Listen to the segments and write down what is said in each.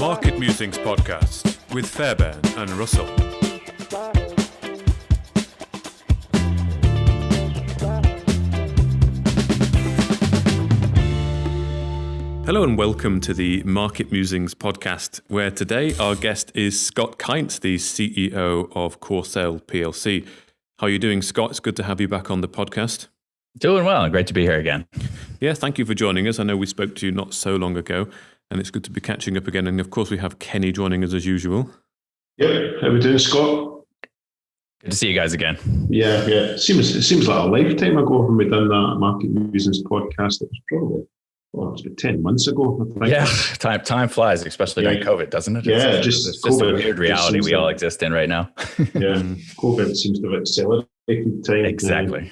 Market Musings podcast with Fairbairn and Russell. Hello and welcome to the Market Musings podcast, where today our guest is Scott Kaintz, the CEO of Corcel plc. How are you doing, Scott? It's good to have you back on the podcast. Doing well. Great to be here again. Yeah, thank you for joining us. I know we spoke to you not so long ago, and it's good to be catching up again. And of course, we have Kenny joining us as usual. Yep. How we doing, Scott? Good to see you guys again. Yeah. It seems like a lifetime ago when we done that Market Musings podcast. It was probably, it's about 10 months ago, I think. Yeah, time flies, especially during COVID, doesn't it? It's just a weird reality we all exist in right now. Yeah, COVID seems to have accelerated time. Exactly.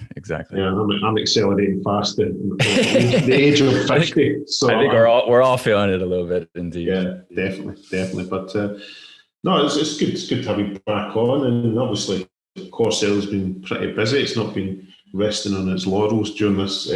Yeah, I'm accelerating fast at the age of 50. So I think we're all feeling it a little bit, indeed. Yeah, definitely. But no, it's good. It's good to have you back on. And obviously, Corcel's been pretty busy. It's not been resting on its laurels during this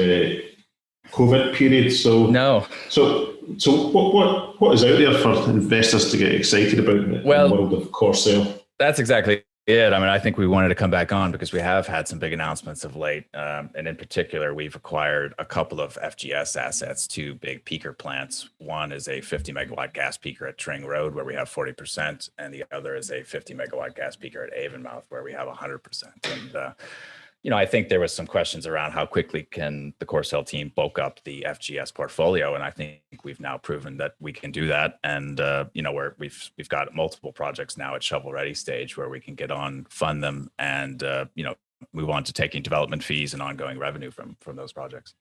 COVID period. So no. So what is out there for investors to get excited about in the world of Corcel? That's exactly it. I mean, I think we wanted to come back on because we have had some big announcements of late. And in particular, we've acquired a couple of FGS assets, two big peaker plants. One is a 50 megawatt gas peaker at Tring Road, where we have 40%. And the other is a 50 megawatt gas peaker at Avonmouth, where we have 100%. And, I think there was some questions around how quickly can the Corcel team bulk up the FGS portfolio, and I think we've now proven that we can do that. And we've got multiple projects now at shovel-ready stage where we can get on, fund them, and move on to taking development fees and ongoing revenue from those projects.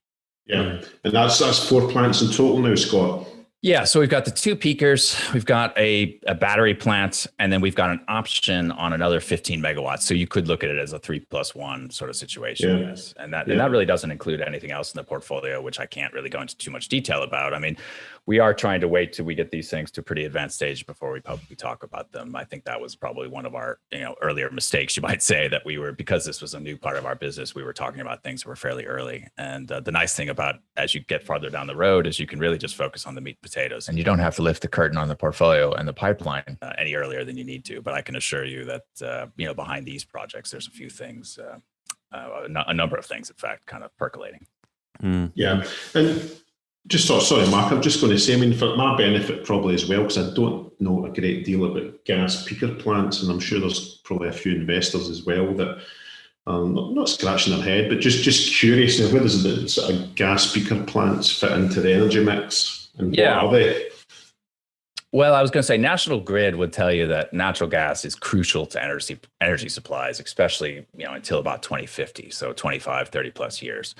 Yeah, and that's 4 plants in total now, Scott. Yeah, so we've got the 2 peakers, we've got a battery plant, and then we've got an option on another 15 megawatts. So you could look at it as a 3+1 sort of situation. Yeah. Yes. And that really doesn't include anything else in the portfolio, which I can't really go into too much detail about. I mean, we are trying to wait till we get these things to a pretty advanced stage before we publicly talk about them. I think that was probably one of our earlier mistakes, you might say, that because this was a new part of our business, we were talking about things that were fairly early. And the nice thing about as you get farther down the road is you can really just focus on the meat and potatoes, and you don't have to lift the curtain on the portfolio and the pipeline any earlier than you need to. But I can assure you that behind these projects, there's a few things, a number of things, in fact, kind of percolating. Yeah, and just sorry, Mark, I'm just going to say, I mean, for my benefit probably as well, because I don't know a great deal about gas peaker plants, and I'm sure there's probably a few investors as well that are not scratching their head, but just curious, where does the sort of gas peaker plants fit into the energy mix, and what are they? Well, I was going to say National Grid would tell you that natural gas is crucial to energy supplies, especially until about 2050, so 25, 30 plus years.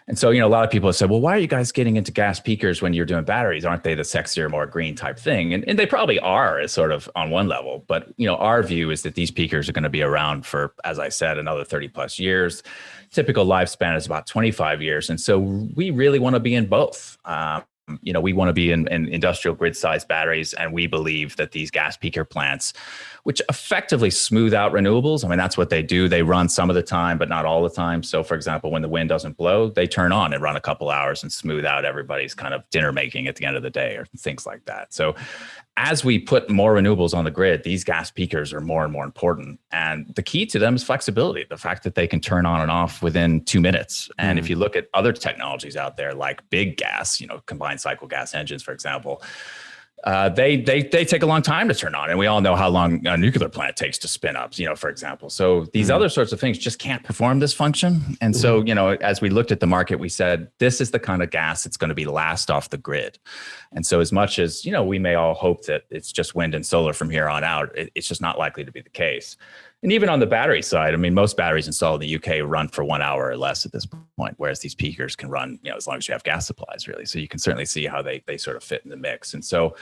And so, a lot of people have said, well, why are you guys getting into gas peakers when you're doing batteries? Aren't they the sexier, more green type thing? And they probably are, as sort of on one level. But, our view is that these peakers are going to be around for, as I said, another 30 plus years. Typical lifespan is about 25 years. And so we really want to be in both. We want to be in industrial grid sized batteries. And we believe that these gas peaker plants, which effectively smooth out renewables, I mean, that's what they do. They run some of the time, but not all the time. So for example, when the wind doesn't blow, they turn on and run a couple hours and smooth out everybody's kind of dinner making at the end of the day or things like that. So as we put more renewables on the grid, these gas peakers are more and more important. And the key to them is flexibility, the fact that they can turn on and off within 2 minutes. And if you look at other technologies out there, like big gas, combined cycle gas engines, for example, they take a long time to turn on. And we all know how long a nuclear plant takes to spin up, for example. So these other sorts of things just can't perform this function. And so, as we looked at the market, we said, this is the kind of gas that's going to be last off the grid. And so as much as, we may all hope that it's just wind and solar from here on out, it's just not likely to be the case. And even on the battery side, I mean, most batteries installed in the UK run for 1 hour or less at this point, whereas these peakers can run, as long as you have gas supplies, really. So you can certainly see how they sort of fit in the mix. And so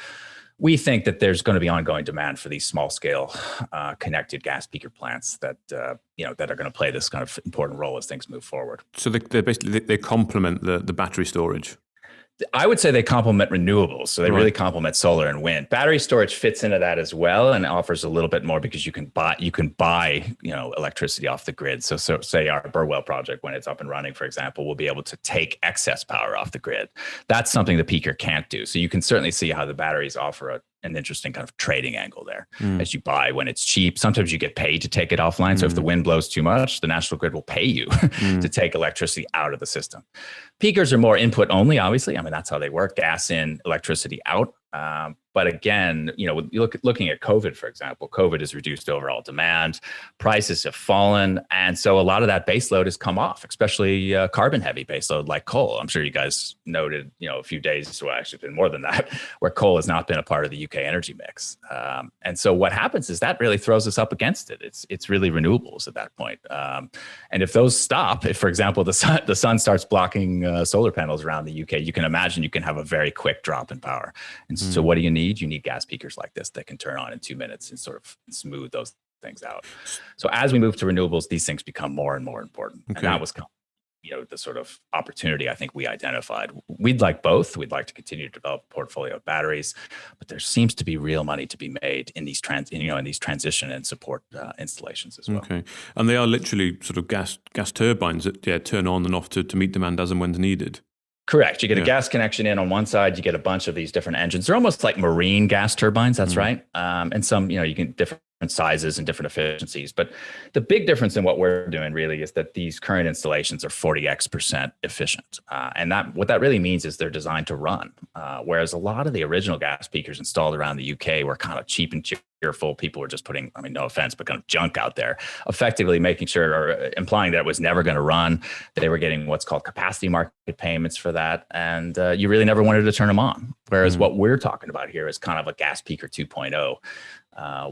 we think that there's going to be ongoing demand for these small scale connected gas peaker plants that, that are going to play this kind of important role as things move forward. So they complement the battery storage. I would say they complement renewables. So they really complement solar and wind. Battery storage fits into that as well and offers a little bit more because you can buy, electricity off the grid. So say our Burwell project, when it's up and running, for example, will be able to take excess power off the grid. That's something the peaker can't do. So you can certainly see how the batteries offer an interesting kind of trading angle there. As you buy when it's cheap, sometimes you get paid to take it offline. So if the wind blows too much, the National Grid will pay you to take electricity out of the system. Peakers are more input only, obviously. I mean, that's how they work: gas in, electricity out. But again, looking at COVID, for example, COVID has reduced overall demand, prices have fallen. And so a lot of that baseload has come off, especially carbon heavy baseload like coal. I'm sure you guys noted, a few days, well, actually been more than that, where coal has not been a part of the UK energy mix. And so what happens is that really throws us up against it. It's really renewables at that point. And if those stop, if, for example, the sun starts blocking solar panels around the UK, you can imagine you can have a very quick drop in power. And so what do you need? You need gas peakers like this that can turn on in 2 minutes and sort of smooth those things out. So as we move to renewables, these things become more and more important. Okay. And that was the sort of opportunity I think we identified. We'd like both. We'd like to continue to develop a portfolio of batteries, but there seems to be real money to be made in these transition and support installations as well. Okay, and they are literally sort of gas turbines that turn on and off to meet demand as and when's needed. Correct. You get a gas connection in on one side, you get a bunch of these different engines. They're almost like marine gas turbines. That's right. And some, you can different sizes and different efficiencies. But the big difference in what we're doing really is that these current installations are 40% efficient. And what that really means is they're designed to run. Whereas a lot of the original gas peakers installed around the UK were kind of cheap and cheerful. People were just putting, no offense, but kind of junk out there, effectively making sure or implying that it was never going to run. They were getting what's called capacity market payments for that. And you really never wanted to turn them on. Whereas what we're talking about here is kind of a gas peaker 2.0.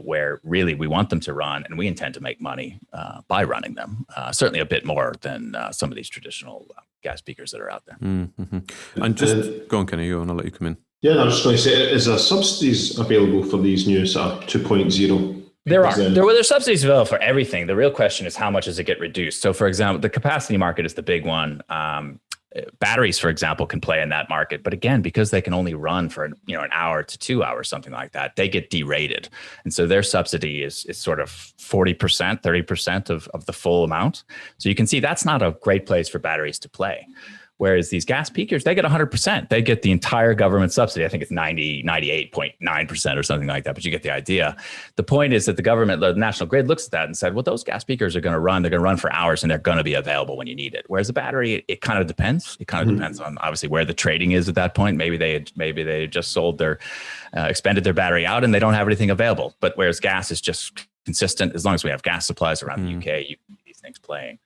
Where really we want them to run and we intend to make money by running them, certainly a bit more than some of these traditional gas peakers that are out there. And just go on, Kenny, and I'll let you come in. Yeah, I was just going to say, is there subsidies available for these new sort of 2.0? There are. There's subsidies available for everything. The real question is how much does it get reduced? So for example, the capacity market is the big one. Batteries, for example, can play in that market. But again, because they can only run for an hour to 2 hours, something like that, they get derated. And so their subsidy is sort of 40%, 30% of the full amount. So you can see that's not a great place for batteries to play. Whereas these gas peakers, they get 100%. They get the entire government subsidy. I think it's 98.9% or something like that, but you get the idea. The point is that the National Grid looks at that and said, well, those gas peakers are going to run. They're going to run for hours and they're going to be available when you need it. Whereas a battery, it kind of depends. It kind of depends on obviously where the trading is at that point. Maybe they just sold expended their battery out and they don't have anything available. But whereas gas is just consistent, as long as we have gas supplies around the UK, you can see these things playing.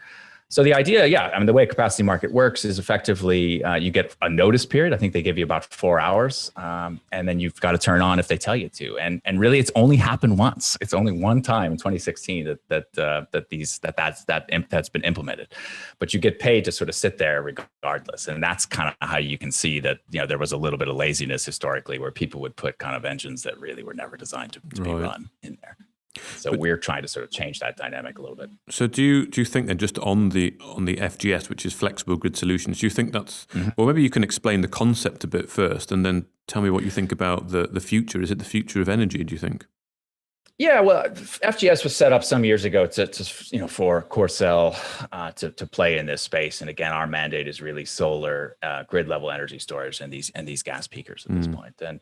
So the idea, the way a capacity market works is effectively you get a notice period. I think they give you about 4 hours, and then you've got to turn on if they tell you to. And really, it's only happened once. It's only one time in 2016 that's been implemented. But you get paid to sort of sit there regardless, and that's kind of how you can see that there was a little bit of laziness historically, where people would put kind of engines that really were never designed to be run in there. So we're trying to sort of change that dynamic a little bit. So do you think then, just on the FGS, which is flexible grid solutions, do you think that's well, maybe you can explain the concept a bit first and then tell me what you think about the future. Is it the future of energy, do you think? Yeah, well, FGS was set up some years ago for Corcel to play in this space. And again, our mandate is really solar, grid level energy storage, and these gas peakers at this point. And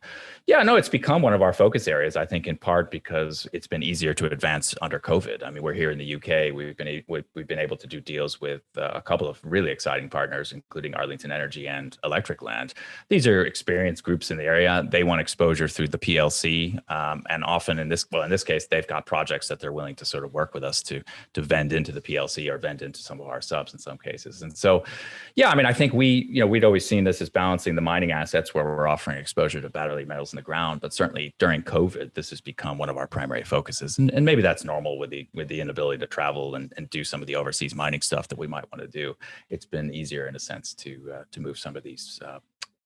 it's become one of our focus areas. I think in part because it's been easier to advance under COVID. I mean, we're here in the UK. We've been able to do deals with a couple of really exciting partners, including Arlington Energy and Electric Land. These are experienced groups in the area. They want exposure through the PLC, and often in this case, they've got projects that they're willing to sort of work with us to vend into the PLC or vend into some of our subs in some cases. And so, I think we'd always seen this as balancing the mining assets where we're offering exposure to battery metals in the ground. But certainly during COVID, this has become one of our primary focuses. And maybe that's normal with the inability to travel and do some of the overseas mining stuff that we might want to do. It's been easier in a sense to move some of these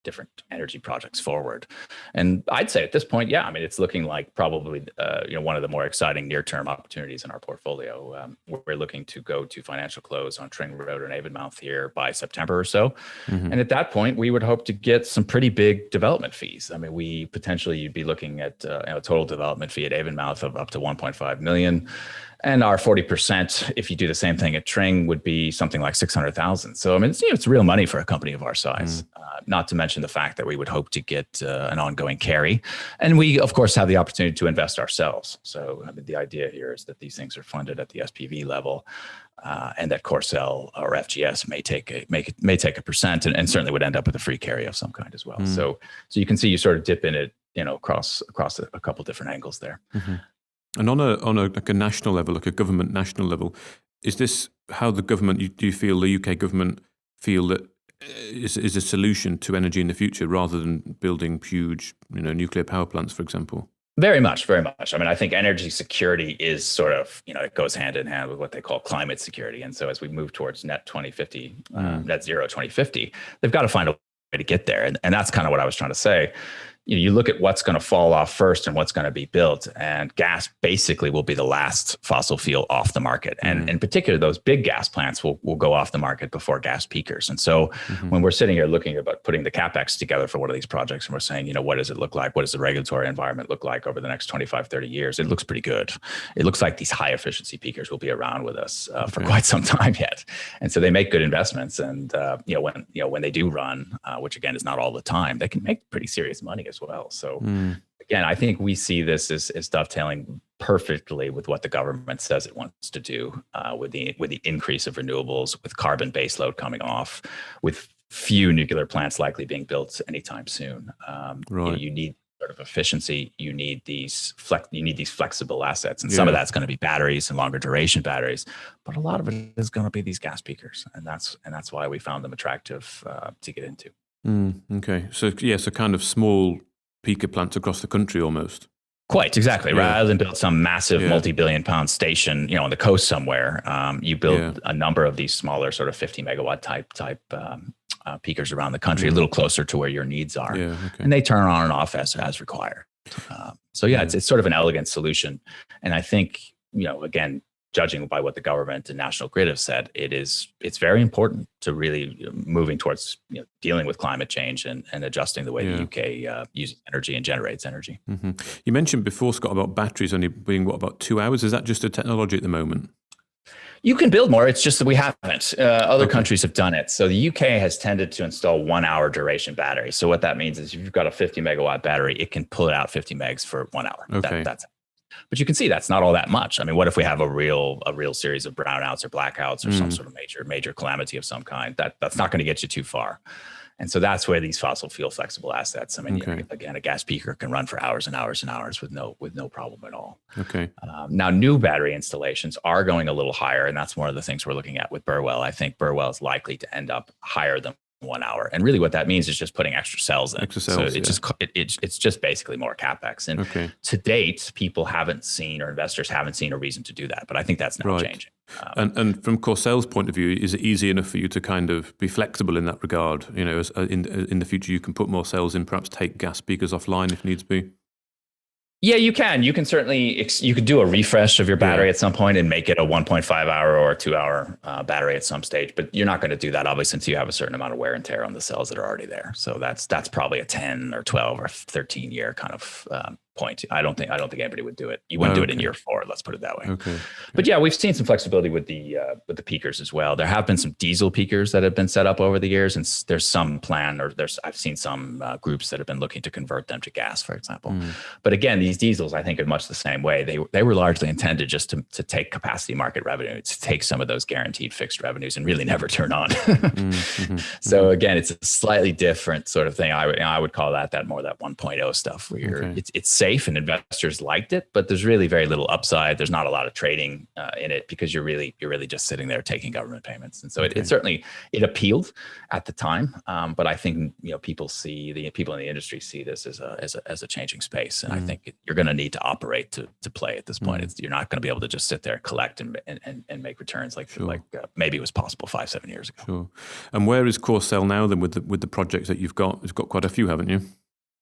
different energy projects forward. And I'd say at this point, it's looking like probably one of the more exciting near-term opportunities in our portfolio. We're looking to go to financial close on Tring Road and Avonmouth here by September or so. And at that point, we would hope to get some pretty big development fees. I mean, you'd be looking at a total development fee at Avonmouth of up to 1.5 million. And our 40%, if you do the same thing at Tring, would be something like 600,000. So, I mean, it's real money for a company of our size, not to mention the fact that we would hope to get an ongoing carry. And we, of course, have the opportunity to invest ourselves. So, I mean, the idea here is that these things are funded at the SPV level, and that Corcel or FGS may take a percent, and certainly would end up with a free carry of some kind as well. So you can see you sort of dip in it, across a couple different angles there. And on a like a national level, like a government national level, is this how the government? Do you feel the UK government feel that is a solution to energy in the future rather than building huge, nuclear power plants, for example? Very much, very much. I mean, I think energy security is sort of, it goes hand in hand with what they call climate security. And so as we move towards net zero 2050, they've got to find a way to get there. And that's kind of what I was trying to say. You look at what's going to fall off first and what's going to be built, and gas basically will be the last fossil fuel off the market. And in particular, those big gas plants will go off the market before gas peakers. And so when we're sitting here looking about putting the CapEx together for one of these projects, and we're saying, what does it look like? What does the regulatory environment look like over the next 25, 30 years? It looks pretty good. It looks like these high efficiency peakers will be around with us for quite some time yet. And so they make good investments. And, when they do run, which again is not all the time, they can make pretty serious money as well. So again, I think we see this as dovetailing perfectly with what the government says it wants to do, with the increase of renewables, with carbon baseload coming off, with few nuclear plants likely being built anytime soon. Right. You need sort of efficiency. You need these flexible assets, and some of that's going to be batteries and longer duration batteries, but a lot of it is going to be these gas peakers, and that's why we found them attractive to get into. Okay, so kind of small peaker plants across the country almost. Quite exactly. Yeah. Rather than build some massive multi-billion-pound station, on the coast somewhere, you build a number of these smaller, sort of 50 megawatt type peakers around the country, a little closer to where your needs are, and they turn on and off as required. It's sort of an elegant solution, and I think again, judging by what the government and National Grid have said, it's very important to really moving towards dealing with climate change and adjusting the way the UK uses energy and generates energy. You mentioned before, Scott, about batteries only being about 2 hours. Is that just a technology at the moment? You can build more. It's just that we haven't. Other countries have done it. So the UK has tended to install 1 hour duration batteries. So what that means is if you've got a 50 megawatt battery, it can pull out 50 megs for 1 hour. Okay. That's it. But you can see that's not all that much. I mean, what if we have a real series of brownouts or blackouts or some sort of major calamity of some kind? That's not going to get you too far. And so that's where these fossil fuel flexible assets. I mean, again, a gas peaker can run for hours and hours and hours with no problem at all. Okay. Now, new battery installations are going a little higher, and that's one of the things we're looking at with Burwell. I think Burwell is likely to end up higher than 1 hour, and really what that means is just putting extra cells in. It's just basically more capex. And to date, people haven't seen, or investors haven't seen a reason to do that. But I think that's now changing. And from Corcel's point of view, is it easy enough for you to kind of be flexible in that regard? As in the future, you can put more cells in, perhaps take gas peakers offline if needs be. Yeah, you can. You can certainly, you could do a refresh of your battery at some point and make it a 1.5 hour or a 2 hour battery at some stage. But you're not going to do that, obviously, since you have a certain amount of wear and tear on the cells that are already there. So that's probably a 10 or 12 or 13 year kind of point. I don't think anybody would do it. You wouldn't do it in year 4. Let's put it that way. Okay. But yeah, we've seen some flexibility with the peakers as well. There have been some diesel peakers that have been set up over the years, and there's some plan, or I've seen some groups that have been looking to convert them to gas, for example. But again, these diesels, I think, are much the same way. They were largely intended just to take capacity market revenue, to take some of those guaranteed fixed revenues and really never turn on. So again, it's a slightly different sort of thing. I would call that more that 1.0 stuff, where it's safe and investors liked it, but there's really very little upside. There's not a lot of trading in it, because you're really just sitting there taking government payments. And so it certainly appealed at the time, but I think people in the industry see this as a changing space, and I think you're going to need to operate to play at this point. You're not going to be able to just sit there, collect and make returns like maybe it was possible 5-7 years ago. Sure. And where is Corcel now then with the projects that you've got? You've got quite a few, haven't you?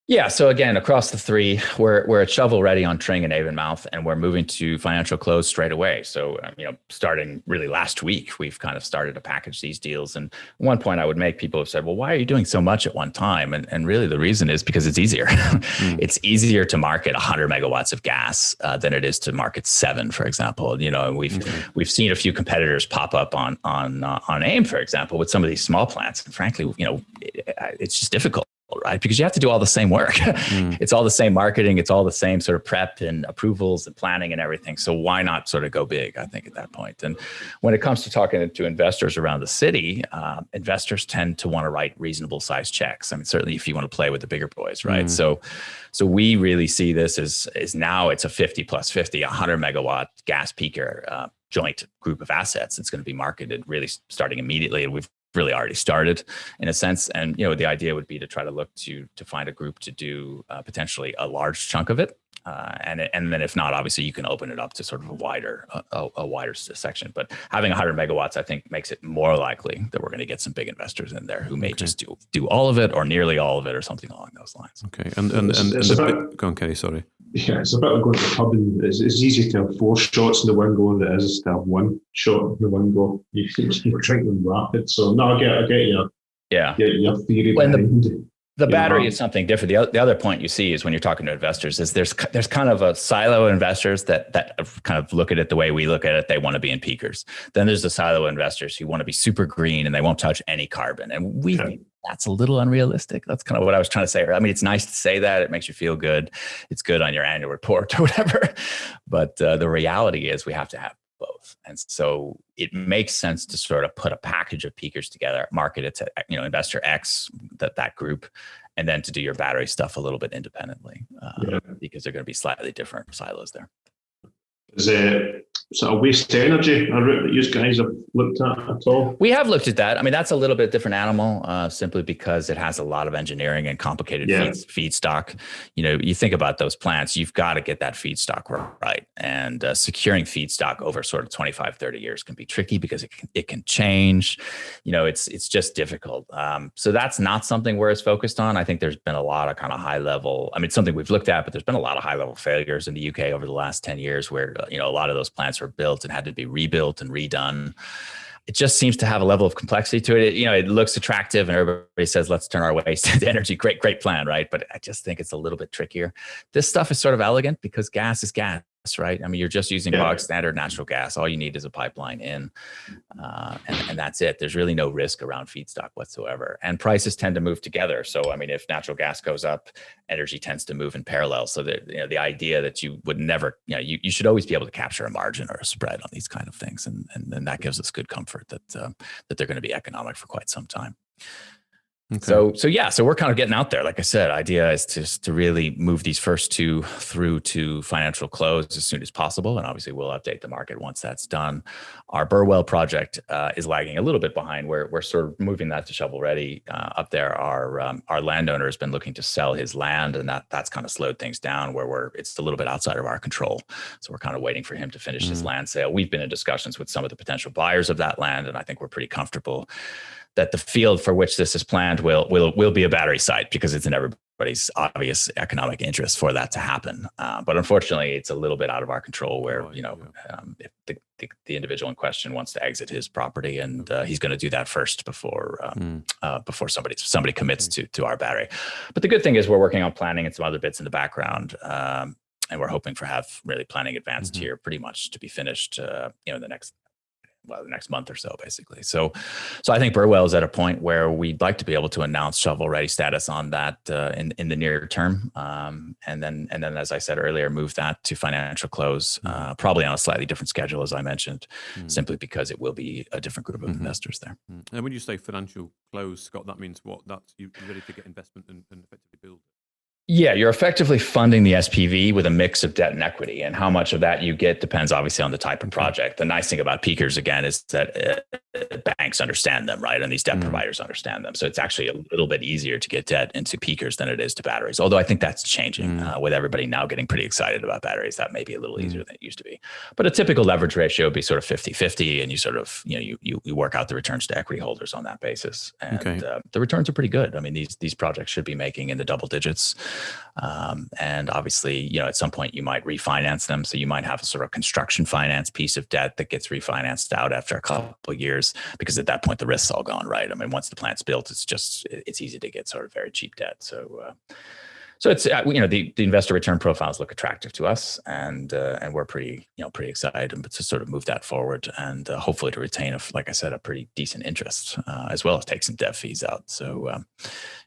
Yeah. So again, across the three, we're at shovel ready on Tring and Avonmouth, and we're moving to financial close straight away. So starting really last week, we've kind of started to package these deals. And one point I would make, people have said, "Well, why are you doing so much at one time?" And really, the reason is because it's easier. It's easier to market 100 megawatts of gas than it is to market 7, for example. And we've seen a few competitors pop up on AIM, for example, with some of these small plants. And frankly, it's just difficult. Right? Because you have to do all the same work. It's all the same marketing. It's all the same sort of prep and approvals and planning and everything. So why not sort of go big, I think, at that point? And when it comes to talking to investors around the city, investors tend to want to write reasonable sized checks. I mean, certainly if you want to play with the bigger boys, right? So we really see this as now it's a 50 plus 50, 100 megawatt gas peaker joint group of assets. It's going to be marketed really starting immediately. And we've really already started in a sense. And, the idea would be to try to look to find a group to do potentially a large chunk of it. And then if not, obviously you can open it up to sort of a wider section. But having 100 megawatts, I think, makes it more likely that we're going to get some big investors in there who may just do all of it or nearly all of it or something along those lines. Okay. Go on, Kenny, sorry. Yeah, it's a bit like going to the pub, and it's easy to have 4 shots in the one go than it is to have 1 shot in the one go. You're drinking rapid. So no, I get your theory behind it. The battery is something different. The other point you see is when you're talking to investors is there's kind of a silo of investors that kind of look at it the way we look at it. They want to be in peakers. Then there's the silo of investors who want to be super green and they won't touch any carbon. And we think that's a little unrealistic. That's kind of what I was trying to say. I mean, it's nice to say that. It makes you feel good. It's good on your annual report or whatever. But the reality is we have to have both. And so it makes sense to sort of put a package of peakers together, market it to investor X, that group, and then to do your battery stuff a little bit independently because they're going to be slightly different silos there. Is it sort of waste energy a route that you guys have looked at all? We have looked at that. I mean, that's a little bit different animal simply because it has a lot of engineering and complicated feedstock. You think about those plants, you've got to get that feedstock right. And securing feedstock over sort of 25, 30 years can be tricky because it can change. It's just difficult. So that's not something we're as focused on. I think there's been a lot of kind of high level, I mean, it's something we've looked at, but there's been a lot of high level failures in the UK over the last 10 years where a lot of those plants were built and had to be rebuilt and redone. It just seems to have a level of complexity to it. It looks attractive and everybody says, let's turn our waste into energy. Great plan, right? But I just think it's a little bit trickier. This stuff is sort of elegant because gas is gas, right? I mean, you're just using bog standard natural gas. All you need is a pipeline in, and that's it. There's really no risk around feedstock whatsoever. And prices tend to move together. So, I mean, if natural gas goes up, energy tends to move in parallel. So that, the idea that you would never, you should always be able to capture a margin or a spread on these kind of things. And that gives us good comfort that they're going to be economic for quite some time. Okay. So we're kind of getting out there. Like I said, idea is to really move these first 2 through to financial close as soon as possible. And obviously we'll update the market once that's done. Our Burwell project is lagging a little bit behind. We're sort of moving that to shovel ready up there. Our landowner has been looking to sell his land, and that's kind of slowed things down where it's a little bit outside of our control. So we're kind of waiting for him to finish his land sale. We've been in discussions with some of the potential buyers of that land, and I think we're pretty comfortable that the field for which this is planned will be a battery site because it's in everybody's obvious economic interest for that to happen. But unfortunately, it's a little bit out of our control where, if the individual in question wants to exit his property, and he's going to do that first before somebody commits to our battery. But the good thing is we're working on planning and some other bits in the background. And we're hoping for have really planning advanced here pretty much to be finished, in the next month or so, basically. So I think Burwell is at a point where we'd like to be able to announce shovel ready status on that in the near term, and then as I said earlier, move that to financial close, probably on a slightly different schedule, as I mentioned, simply because it will be a different group of investors there. And when you say financial close, Scott, that means what? That's you ready to get investment and effectively build it. Yeah, you're effectively funding the SPV with a mix of debt and equity, and how much of that you get depends obviously on the type of project. The nice thing about peakers, again, is that banks understand them, right? And these debt providers understand them. So it's actually a little bit easier to get debt into peakers than it is to batteries. Although I think that's changing with everybody now getting pretty excited about batteries. That may be a little easier than it used to be. But a typical leverage ratio would be sort of 50-50, and you sort of, you work out the returns to equity holders on that basis. And the returns are pretty good. I mean, these projects should be making in the double digits. And obviously, at some point you might refinance them. So you might have a sort of construction finance piece of debt that gets refinanced out after a couple of years, because at that point the risk's all gone, right? I mean, once the plant's built, it's easy to get sort of very cheap debt. So it's the investor return profiles look attractive to us, and we're pretty excited to sort of move that forward, and hopefully to retain, like I said, a pretty decent interest, as well as take some dev fees out. So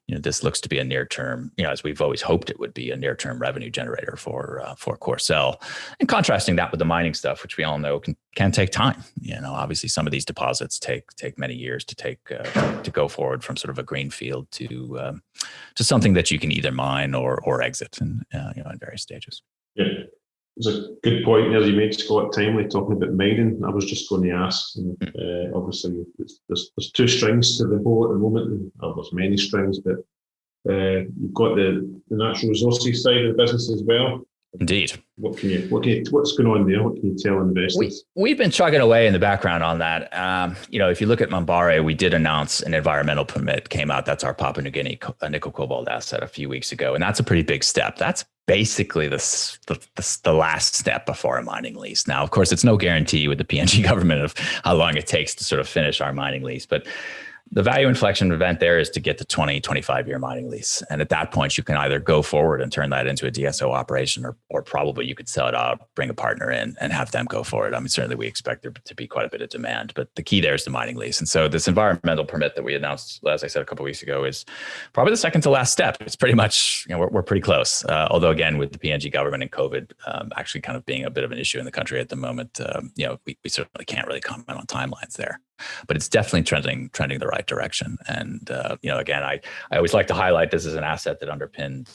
this looks to be a near term, as we've always hoped it would be, a near term revenue generator for Corcel. And contrasting that with the mining stuff, which we all know can take time. Obviously some of these deposits take many years to go forward from sort of a green field to something that you can either mine or exit in various stages. Yeah, it's a good point as you made, Scott. Timely, talking about mining. I was just going to ask. And, obviously, there's two strings to the bow at the moment. And, there's many strings, but you've got the natural resources side of the business as well. Indeed. What's going on there? What can you tell investors? We've been chugging away in the background on that. If you look at Mambare, we did announce an environmental permit came out. That's our Papua New Guinea nickel cobalt asset a few weeks ago, and that's a pretty big step. That's basically the last step before a mining lease. Now, of course, it's no guarantee with the PNG government of how long it takes to sort of finish our mining lease, but the value inflection event there is to get to 20, 25-year mining lease. And at that point, you can either go forward and turn that into a DSO operation, or probably you could sell it out, bring a partner in, and have them go for it. I mean, certainly we expect there to be quite a bit of demand, but the key there is the mining lease. And so this environmental permit that we announced, as I said, a couple of weeks ago, is probably the second to last step. It's pretty much, we're pretty close. Although again, with the PNG government and COVID actually kind of being a bit of an issue in the country at the moment, we certainly can't really comment on timelines there. But it's definitely trending the right direction. And again, I always like to highlight this as an asset that underpinned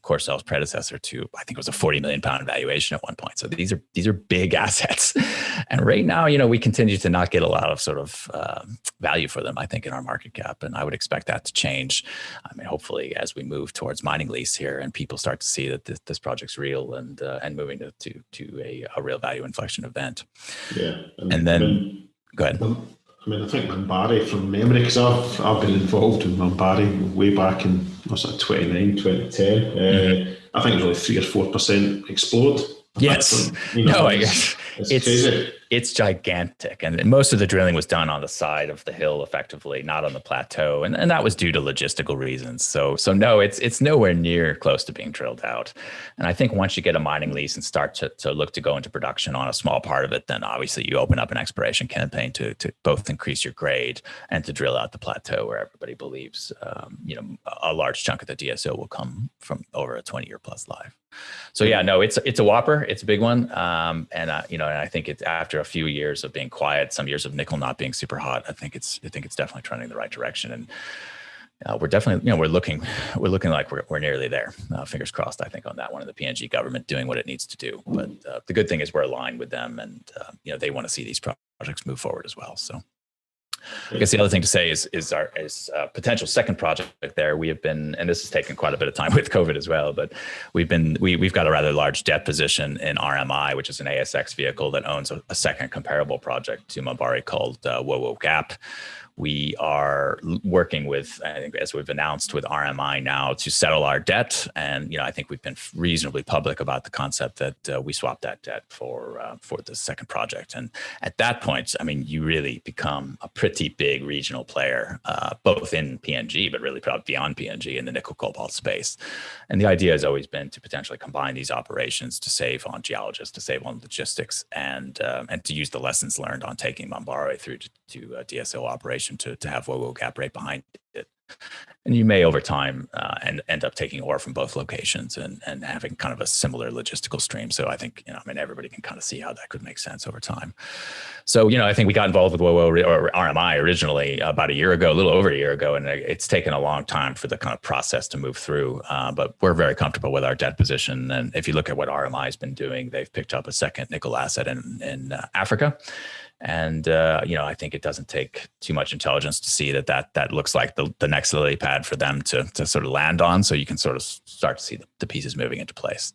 Corcel's predecessor to, I think it was a 40 million pound valuation at one point. So these are big assets, and right now, we continue to not get a lot of sort of value for them, I think, in our market cap, and I would expect that to change. I mean, hopefully, as we move towards mining lease here, and people start to see that this project's real and moving to a real value inflection event. Yeah, and then go ahead. I think Mambare, from memory, because I've been involved in Mambare way back in 2010. I think it was only 3 or 4% explode. Yes. I guess it's crazy. It's gigantic. And most of the drilling was done on the side of the hill, effectively, not on the plateau. And that was due to logistical reasons. So no, it's nowhere near close to being drilled out. And I think once you get a mining lease and start to look to go into production on a small part of it, then obviously you open up an exploration campaign to both increase your grade and to drill out the plateau where everybody believes, a large chunk of the DSO will come from over a 20-year plus life. So yeah, no, it's a whopper. It's a big one. And I think it's after a few years of being quiet, some years of nickel not being super hot, I think it's definitely trending the right direction. And we're definitely, we're looking like we're nearly there. Fingers crossed, I think, on that one, and the PNG government doing what it needs to do. But the good thing is we're aligned with them, and they want to see these projects move forward as well. So I guess the other thing to say is our potential second project there. We have been, and this has taken quite a bit of time with COVID as well, but we've got a rather large debt position in RMI, which is an ASX vehicle that owns a second comparable project to Mambare called Wowo Gap. We are working with, I think, as we've announced, with RMI now to settle our debt. And, I think we've been reasonably public about the concept that we swap that debt for the second project. And at that point, I mean, you really become a pretty big regional player, both in PNG, but really probably beyond PNG in the nickel cobalt space. And the idea has always been to potentially combine these operations to save on geologists, to save on logistics, and to use the lessons learned on taking Mambare through to DSO operation to have Wowo Gap right behind it. And you may over time end up taking ore from both locations and having kind of a similar logistical stream. So I think, everybody can kind of see how that could make sense over time. So, I think we got involved with Wowo or RMI originally about a year ago, a little over a year ago, and it's taken a long time for the kind of process to move through. But we're very comfortable with our debt position. And if you look at what RMI has been doing, they've picked up a second nickel asset in Africa. And, I think it doesn't take too much intelligence to see that looks like the next lily pad for them to sort of land on. So you can sort of start to see the pieces moving into place.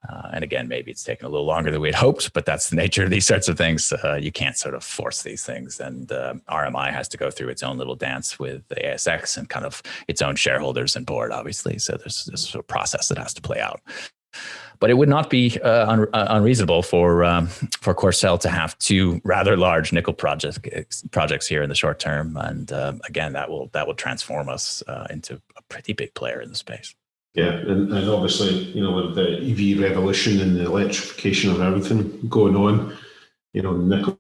And again, maybe it's taken a little longer than we'd hoped, but that's the nature of these sorts of things. You can't sort of force these things. And RMI has to go through its own little dance with the ASX and kind of its own shareholders and board, obviously. So there's a process that has to play out. But it would not be unreasonable for Corcel to have two rather large nickel projects here in the short term, and again, that will transform us into a pretty big player in the space. Yeah, and obviously, with the EV revolution and the electrification of everything going on, nickel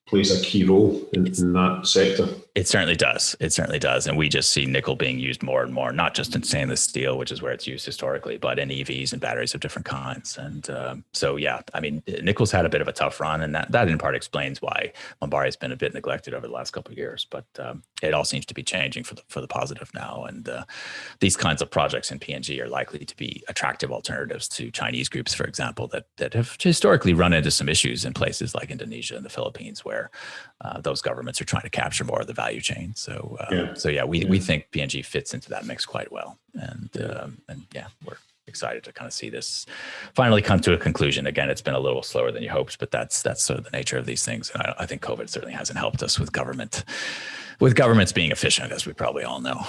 plays a key role in that sector. It certainly does. It certainly does. And we just see nickel being used more and more, not just in stainless steel, which is where it's used historically, but in EVs and batteries of different kinds. And so, yeah, I mean, nickel's had a bit of a tough run, and that in part explains why Minbari has been a bit neglected over the last couple of years. But it all seems to be changing for the positive now. And these kinds of projects in PNG are likely to be attractive alternatives to Chinese groups, for example, that have historically run into some issues in places like Indonesia and the Philippines, where those governments are trying to capture more of the value chain. So, we think PNG fits into that mix quite well. And we're excited to kind of see this finally come to a conclusion. Again, it's been a little slower than you hoped, but that's sort of the nature of these things. And I think COVID certainly hasn't helped us with governments being efficient, as we probably all know.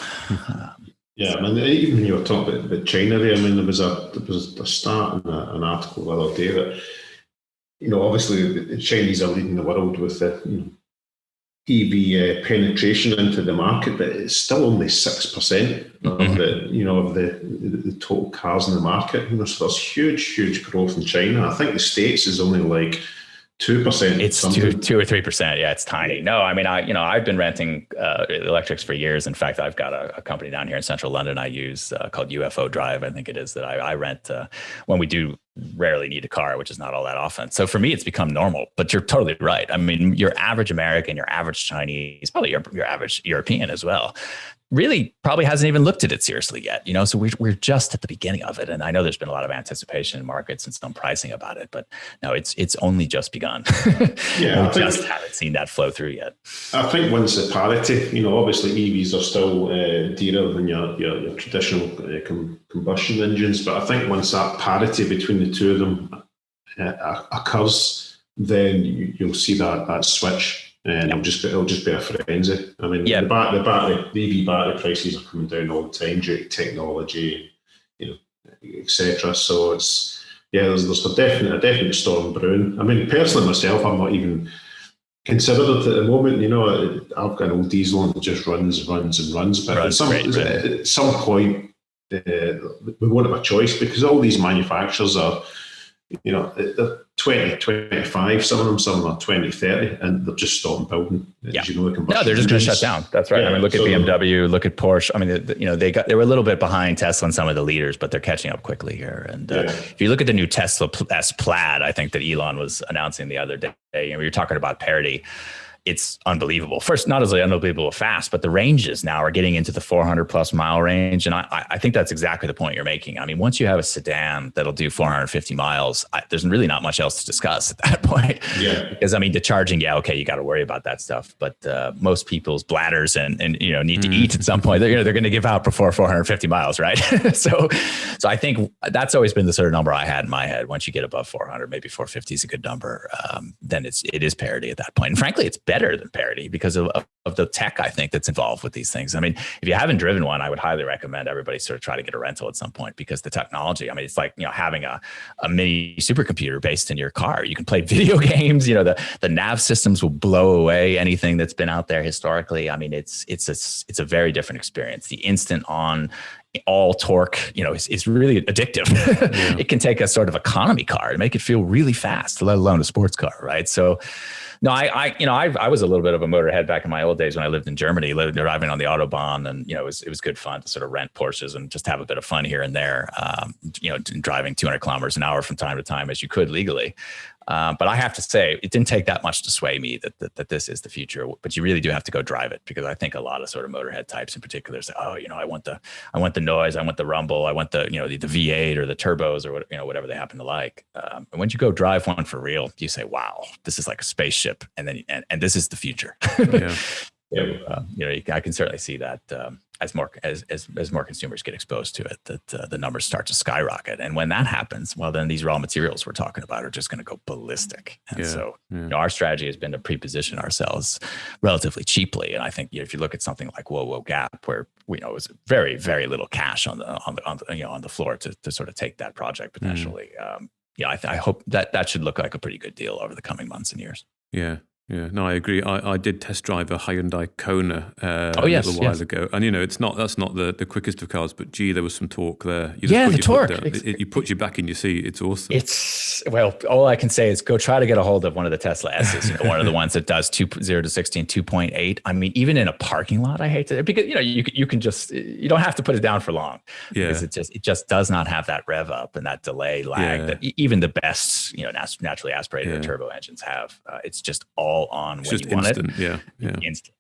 Yeah, I mean, even when you were talking about China there, I mean, there was a start in an article the other day that, obviously the Chinese are leading the world with the EV penetration into the market, but it's still only 6% of the total cars in the market. So there's huge growth in China. I think the States is only like 2%. It's 2 or 3%. Yeah, it's tiny. No, I mean, I've been renting electrics for years. In fact, I've got a company down here in central London I use called UFO Drive, I think it is, that I rent when we do rarely need a car, which is not all that often. So for me, it's become normal. But you're totally right. I mean, your average American, your average Chinese, probably your average European as well, really probably hasn't even looked at it seriously yet. So we're just at the beginning of it. And I know there's been a lot of anticipation in markets and some pricing about it, but no, it's only just begun. Yeah, we just haven't seen that flow through yet. I think once the parity, obviously EVs are still dearer than your traditional combustion engines, but I think once that parity between the two of them occurs, then you'll see that switch. And it'll just be a frenzy. I mean, the EV battery prices are coming down all the time due to technology, etc. So there's a definite storm brewing. I mean, personally myself, I'm not even considered it at the moment. I've got an old diesel and it just runs. But at some point, we won't have a choice, because all these manufacturers are, they're 2025, some of them are 2030, and they're just stopping building. Yeah. No, they're just going to shut down. That's right. Yeah, I mean, look at BMW, look at Porsche. I mean, they were a little bit behind Tesla and some of the leaders, but they're catching up quickly here. And if you look at the new Tesla S Plaid, I think that Elon was announcing the other day, you're talking about parity. It's unbelievable. First, not as unbelievable fast, but the ranges now are getting into the 400 plus mile range. And I think that's exactly the point you're making. I mean, once you have a sedan that'll do 450 miles, there's really not much else to discuss at that point. Yeah. Because I mean, the charging, you got to worry about that stuff. But most people's bladders and need to eat at some point. They're going to give out before 450 miles, right? So I think that's always been the sort of number I had in my head. Once you get above 400, maybe 450 is a good number. Then it is parity at that point. And frankly, it's better than parity because of the tech, I think, that's involved with these things. I mean, if you haven't driven one, I would highly recommend everybody sort of try to get a rental at some point, because the technology, I mean, it's like, having a mini supercomputer based in your car. You can play video games, the nav systems will blow away anything that's been out there historically. I mean, it's a very different experience. The instant on all torque, is really addictive. Yeah. It can take a sort of economy car and make it feel really fast, let alone a sports car, right? So no, I was a little bit of a motorhead back in my old days when I lived in Germany, driving on the Autobahn, and it was good fun to sort of rent Porsches and just have a bit of fun here and there. Driving 200 kilometers an hour from time to time as you could legally. But I have to say, it didn't take that much to sway me that this is the future. But you really do have to go drive it, because I think a lot of sort of motorhead types in particular say, I want the noise, I want the rumble, I want the the V8 or the turbos or whatever they happen to like. And when you go drive one for real, you say, wow, this is like a spaceship, and this is the future. Yeah. I can certainly see that as more consumers get exposed to it, that the numbers start to skyrocket. And when that happens, well, then these raw materials we're talking about are just going to go ballistic. And our strategy has been to pre-position ourselves relatively cheaply. And I think if you look at something like Whoa Gap, where it was very, very little cash on the floor to sort of take that project potentially. I hope that should look like a pretty good deal over the coming months and years. Yeah. Yeah, no, I agree. I did test drive a Hyundai Kona a little while ago, and that's not the quickest of cars, but there was some torque there. The torque. It puts you back in your seat. It's awesome. All I can say is go try to get a hold of one of the Tesla S's. One of the ones that does 0 to 16 2.8. I mean, even in a parking lot, I hate to, because you can just, you don't have to put it down for long, because it just does not have that rev up and that delay lag that even the best naturally aspirated turbo engines have. It's just all on when you want instant, it. Instant,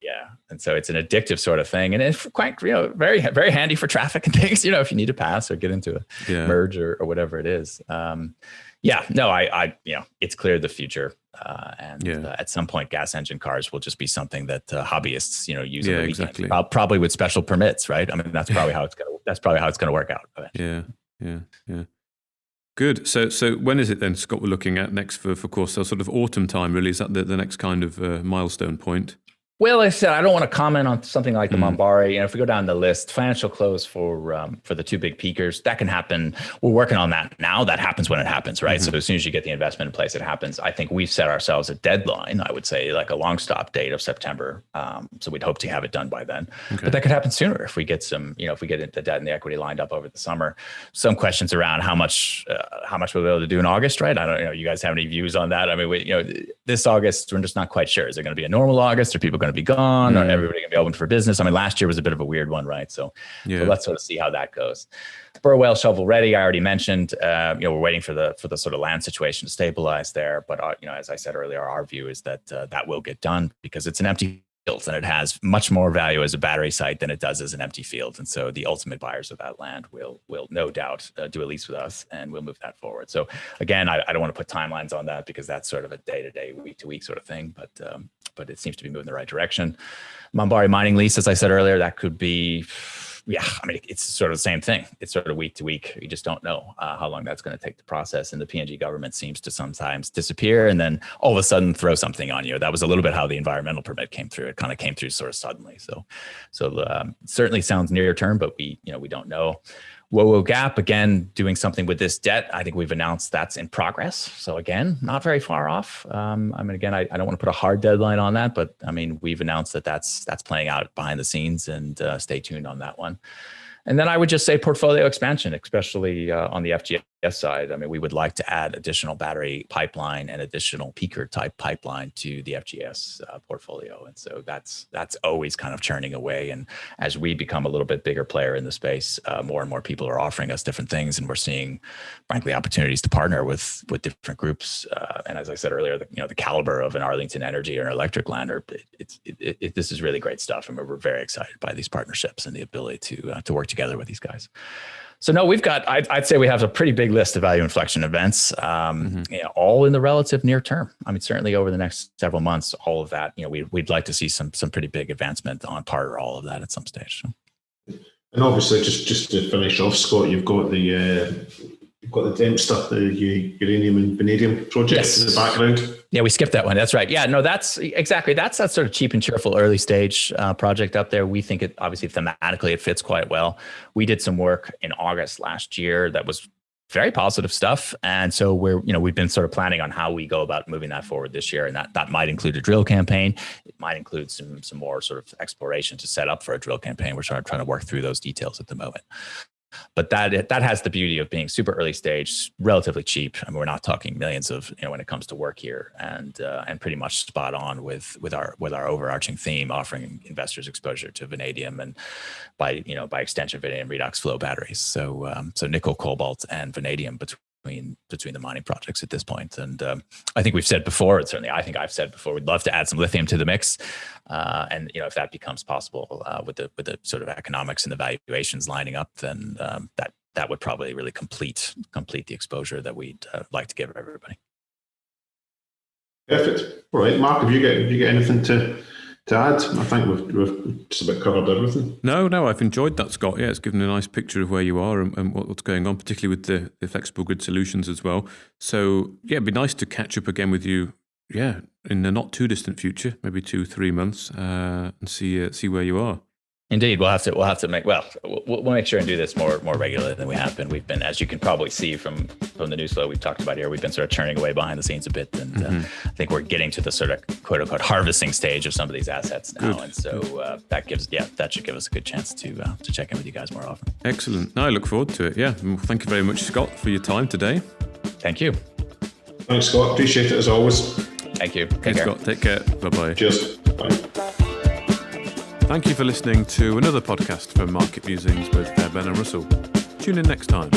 and so it's an addictive sort of thing, and it's quite very, very handy for traffic and things. If you need to pass or get into a merge or whatever it is. It's clear the future, at some point, gas engine cars will just be something that hobbyists use on the weekend, probably with special permits, right? I mean, that's probably how it's gonna work out. Yeah. Good. So when is it then, Scott, we're looking at next for Corcel? Sort of autumn time, really? Is that the next kind of milestone point? Well, like I said, I don't want to comment on something like the Monbari. If we go down the list, financial close for the two big peakers, that can happen. We're working on that now. That happens when it happens, right? So as soon as you get the investment in place, it happens. I think we've set ourselves a deadline. I would say like a long stop date of September. So we'd hope to have it done by then. Okay. But that could happen sooner if we get some, if we get the debt and the equity lined up over the summer. Some questions around how much we'll be able to do in August, right? I don't know. You guys have any views on that? I mean, this August, we're just not quite sure. Is it going to be a normal August? Are people going to be gone, or everybody gonna be open for business? I mean, last year was a bit of a weird one, right? So let's sort of see how that goes. Burwell shovel ready, I already mentioned. We're waiting for the sort of land situation to stabilize there. But as I said earlier, our view is that that will get done because it's an empty field and it has much more value as a battery site than it does as an empty field. And so the ultimate buyers of that land will no doubt do a lease with us, and we'll move that forward. So again, I don't want to put timelines on that because that's sort of a day-to-day, week-to-week sort of thing. But it seems to be moving in the right direction. Monbari mining lease, as I said earlier, that could be, it's sort of the same thing. It's sort of week to week. You just don't know how long that's going to take to process. And the PNG government seems to sometimes disappear and then all of a sudden throw something on you. That was a little bit how the environmental permit came through. It kind of came through sort of suddenly. So certainly sounds near term, but we don't know. Whoa Gap, again, doing something with this debt. I think we've announced that's in progress. So again, not very far off. I don't want to put a hard deadline on that, but I mean, we've announced that's playing out behind the scenes, and stay tuned on that one. And then I would just say portfolio expansion, especially on the FGS side. I mean, we would like to add additional battery pipeline and additional peaker type pipeline to the FGS portfolio. And so that's always kind of churning away. And as we become a little bit bigger player in the space, more and more people are offering us different things. And we're seeing, frankly, opportunities to partner with different groups. And as I said earlier, the caliber of an Arlington Energy or an Electric Lander, this is really great stuff. And we're very excited by these partnerships and the ability to work together with these guys. So no, we've got, I'd say we have a pretty big list of value inflection events, all in the relative near term. I mean, certainly over the next several months, all of that, we'd like to see some pretty big advancement on part or all of that at some stage. So. And obviously, just to finish off, Scott, you've got the Dempster, the uranium and vanadium project in the background. Yeah, we skipped that one. That's right. Yeah, no, that's that sort of cheap and cheerful early stage project up there. We think it obviously thematically it fits quite well. We did some work in August last year that was very positive stuff, and so we've been sort of planning on how we go about moving that forward this year, and that might include a drill campaign. It might include some more sort of exploration to set up for a drill campaign. We're trying to work through those details at the moment. But that has the beauty of being super early stage, relatively cheap. I mean, we're not talking millions of when it comes to work here, and pretty much spot on with our overarching theme, offering investors exposure to vanadium and by extension vanadium redox flow batteries. So nickel, cobalt, and vanadium between the mining projects at this point. And I think we've said before, and certainly I think I've said before, we'd love to add some lithium to the mix. And if that becomes possible with the sort of economics and the valuations lining up, then that would probably really complete the exposure that we'd like to give everybody. Perfect. All right, Mark, have you got anything to to add? I think we've just about covered everything. No, I've enjoyed that, Scott. Yeah, it's given a nice picture of where you are and what's going on, particularly with the flexible grid solutions as well. So, yeah, it'd be nice to catch up again with you, in the not too distant future, maybe 2-3 months, and see where you are. Indeed, we'll have to we'll make sure and do this more regularly than we have been. We've been, as you can probably see from the news flow we've talked about here, we've been sort of churning away behind the scenes a bit, and I think we're getting to the sort of quote unquote harvesting stage of some of these assets now, and so that should give us a good chance to check in with you guys more often. Excellent. No, I look forward to it. Yeah, well, thank you very much, Scott, for your time today. Thank you. Thanks, Scott. Appreciate it as always. Thank you. Take care. Scott, take care. Bye-bye. Cheers. Bye. Thank you for listening to another podcast from Market Musings with Ben and Russell. Tune in next time.